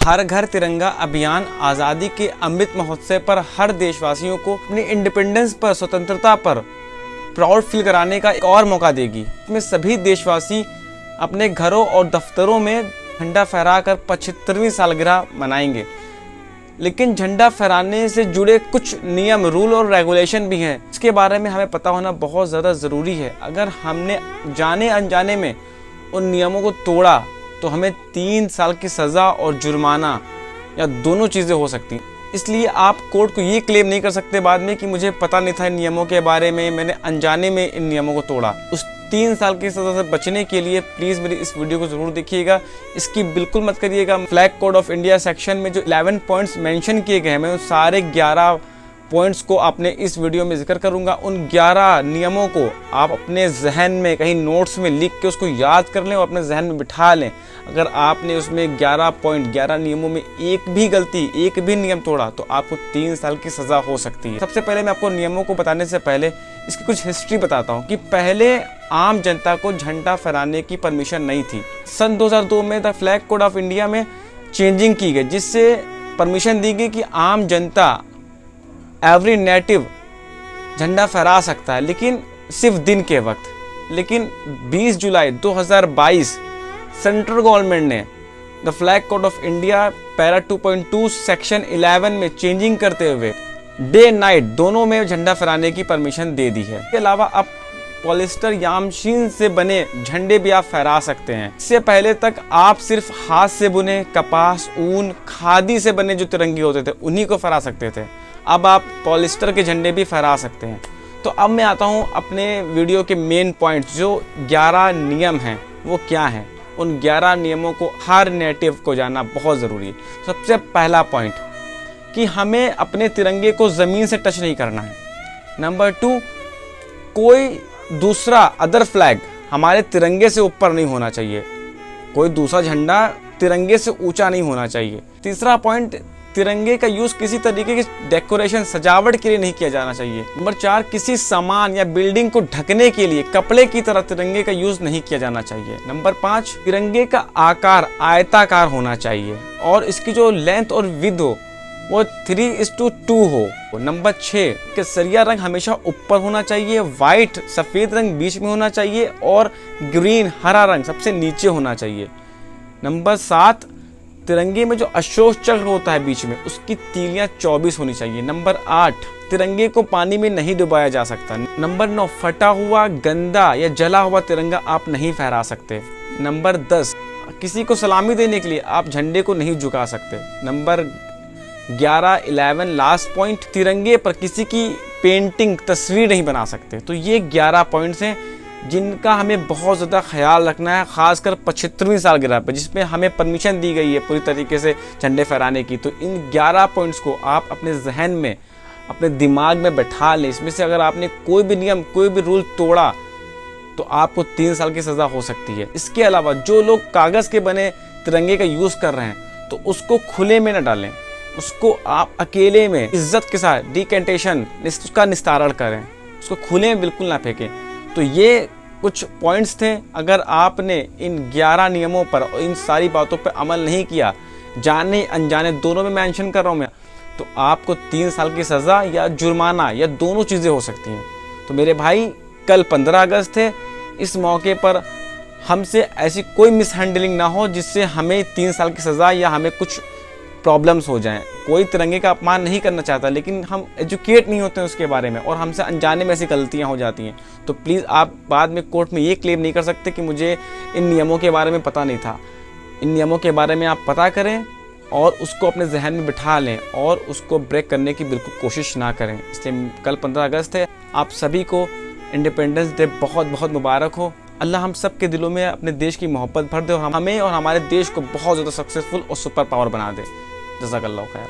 हर घर तिरंगा अभियान आज़ादी के अमृत महोत्सव पर हर देशवासियों को अपनी इंडिपेंडेंस पर, स्वतंत्रता पर प्राउड फील कराने का एक और मौका देगी। इसमें सभी देशवासी अपने घरों और दफ्तरों में झंडा फहराकर 75वीं सालगिरह मनाएंगे। लेकिन झंडा फहराने से जुड़े कुछ नियम, रूल और रेगुलेशन भी हैं। इसके बारे में हमें पता होना बहुत ज़्यादा ज़रूरी है। अगर हमने जाने अनजाने में उन नियमों को तोड़ा तो हमें 3 साल की सज़ा और जुर्माना या दोनों चीज़ें हो सकती हैं। इसलिए आप कोर्ट को ये क्लेम नहीं कर सकते बाद में कि मुझे पता नहीं था इन नियमों के बारे में, मैंने अनजाने में इन नियमों को तोड़ा। उस 3 साल की सज़ा से बचने के लिए प्लीज़ मेरी इस वीडियो को ज़रूर देखिएगा, इसकी बिल्कुल मत करिएगा। Flag code of India section में जो 11 पॉइंट्स मेंशन किए गए हैं, मैं उन सारे 11 पॉइंट्स को आपने इस वीडियो में जिक्र करूंगा। उन 11 नियमों को आप अपने जहन में कहीं नोट्स में लिख के उसको याद कर लें और अपने जहन में बिठा लें। अगर आपने उसमें 11 नियमों में एक भी गलती, एक भी नियम तोड़ा तो आपको 3 साल की सज़ा हो सकती है। सबसे पहले मैं आपको नियमों को बताने से पहले इसकी कुछ हिस्ट्री बताता हूँ कि पहले आम जनता को झंडा फहराने की परमिशन नहीं थी। सन 2002 में the flag code of India में चेंजिंग की गई, जिससे परमिशन दी गई कि आम जनता, एवरी नेटिव झंडा फहरा सकता है, लेकिन सिर्फ दिन के वक्त। लेकिन 20 जुलाई 2022 सेंट्रल गवर्नमेंट ने the flag code of India para 2.2 section 11 में चेंजिंग करते हुए डे नाइट दोनों में झंडा फहराने की परमिशन दे दी है। इसके अलावा अब पॉलिस्टर या मशीन से बने झंडे भी आप फहरा सकते हैं। इससे पहले तक आप सिर्फ हाथ से बुने कपास, ऊन, खादी से बने जो तिरंगे होते थे उन्हीं को फहरा सकते थे। अब आप पॉलिस्टर के झंडे भी फहरा सकते हैं। तो अब मैं आता हूँ अपने वीडियो के मेन पॉइंट्स, जो 11 नियम हैं वो क्या हैं। उन 11 नियमों को हर नेटिव को जानना बहुत ज़रूरी है। सबसे पहला पॉइंट कि हमें अपने तिरंगे को ज़मीन से टच नहीं करना है। नंबर 2, कोई दूसरा अदर फ्लैग हमारे तिरंगे से ऊपर नहीं होना चाहिए। कोई दूसरा झंडा तिरंगे से ऊंचा नहीं होना चाहिए। तीसरा पॉइंट, तिरंगे का यूज़ किसी तरीके की डेकोरेशन, सजावट के लिए नहीं किया जाना चाहिए। नंबर 4, किसी सामान या बिल्डिंग को ढकने के लिए कपड़े की तरह तिरंगे का यूज़ नहीं किया जाना चाहिए। नंबर 5, तिरंगे का आकार आयताकार होना चाहिए और इसकी जो लेंथ और विड्थ हो वो 3:2 हो। नंबर 6, केसरिया रंग हमेशा ऊपर होना चाहिए, वाइट सफ़ेद रंग बीच में होना चाहिए और ग्रीन हरा रंग सबसे नीचे होना चाहिए। नंबर 7, तिरंगे में जो अशोक चक्र होता है बीच में, उसकी तीलियां 24 होनी चाहिए। नंबर 8, तिरंगे को पानी में नहीं डुबाया जा सकता। नंबर 9, फटा हुआ, गंदा या जला हुआ तिरंगा आप नहीं फहरा सकते। नंबर 10, किसी को सलामी देने के लिए आप झंडे को नहीं झुका सकते। नंबर 11 लास्ट पॉइंट, तिरंगे पर किसी की पेंटिंग, तस्वीर नहीं बना सकते। तो ये 11 पॉइंट्स हैं जिनका हमें बहुत ज़्यादा ख्याल रखना है, ख़ासकर 75वीं सालगिरह पर जिसमें हमें परमिशन दी गई है पूरी तरीके से झंडे फहराने की। तो इन 11 पॉइंट्स को आप अपने जहन में, अपने दिमाग में बैठा लें। इसमें से अगर आपने कोई भी नियम, कोई भी रूल तोड़ा तो आपको 3 साल की सज़ा हो सकती है। इसके अलावा जो लोग कागज़ के बने तिरंगे का यूज़ कर रहे हैं तो उसको खुले में न डालें, उसको आप अकेले में इज्जत के साथ डिकेंटेशन, उसका निस्तारण करें, उसको खुले में बिल्कुल ना फेंकें। तो ये कुछ पॉइंट्स थे। अगर आपने इन 11 नियमों पर और इन सारी बातों पर अमल नहीं किया, जाने अनजाने दोनों में मेंशन कर रहा हूँ मैं, तो आपको 3 साल की सज़ा या जुर्माना या दोनों चीज़ें हो सकती हैं। तो मेरे भाई, कल 15 अगस्त है, इस मौके पर हमसे ऐसी कोई मिसहैंडलिंग ना हो जिससे हमें 3 साल की सज़ा या हमें कुछ प्रॉब्लम्स हो जाएं। कोई तिरंगे का अपमान नहीं करना चाहता, लेकिन हम एजुकेट नहीं होते हैं उसके बारे में और हमसे अनजाने में ऐसी गलतियां हो जाती हैं। तो प्लीज़ आप बाद में कोर्ट में ये क्लेम नहीं कर सकते कि मुझे इन नियमों के बारे में पता नहीं था। इन नियमों के बारे में आप पता करें और उसको अपने जहन में बिठा लें और उसको ब्रेक करने की बिल्कुल कोशिश ना करें। इसलिए कल 15 अगस्त है, आप सभी को इंडिपेंडेंस डे बहुत बहुत मुबारक हो। अल्लाह हम सब के दिलों में अपने देश की मोहब्बत भर दे और हमें और हमारे देश को बहुत ज़्यादा सक्सेसफुल और सुपर पावर बना दे। जज़ाकल्लाह खैर।